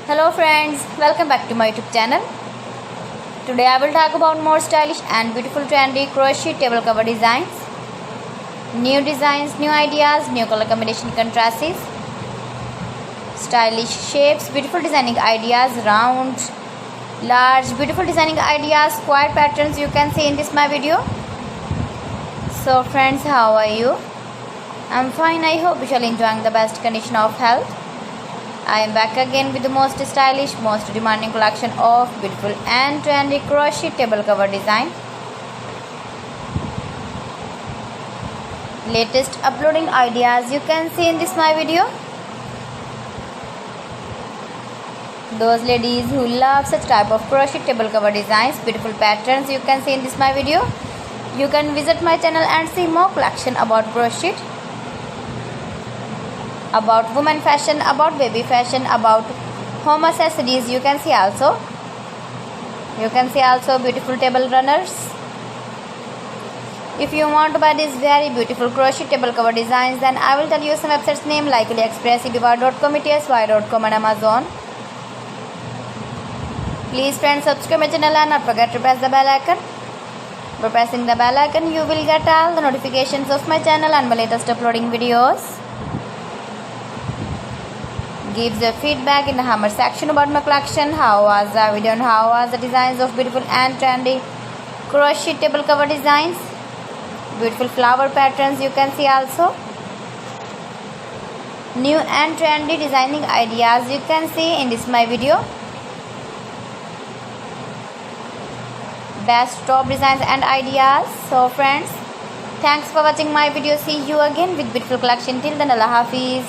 Hello friends, welcome back to my YouTube channel. Today I will talk about more stylish and beautiful trendy crochet table cover designs. New designs, new ideas, new color combination contrasts, stylish shapes, beautiful designing ideas, round, large, beautiful designing ideas, square patterns you can see in this my video. So friends, how are you? I'm fine. I hope you shall enjoying the best condition of health. I am back again with the most stylish, most demanding collection of beautiful and trendy crochet table cover design. Latest uploading ideas you can see in this my video. Those ladies who love such type of crochet table cover designs, beautiful patterns you can see in this my video. You can visit my channel and see more collection about crochet, about women fashion, about baby fashion, about home accessories. You can see also beautiful table runners. If you want to buy these very beautiful crochet table cover designs, then I will tell you some websites name like AliExpress, eBay.com, etsy.com and Amazon. Please friends, subscribe my channel and not forget to press the bell icon. By pressing the bell icon, you will get all the notifications of my channel and my latest uploading videos. Gives your feedback in the comment section about my collection. How was the video and how was the designs of beautiful and trendy crochet table cover designs, beautiful flower patterns you can see also, new and trendy designing ideas you can see in this my video, best top designs and ideas. So friends, thanks for watching my video. See you again with beautiful collection. Till then, Allah Hafiz.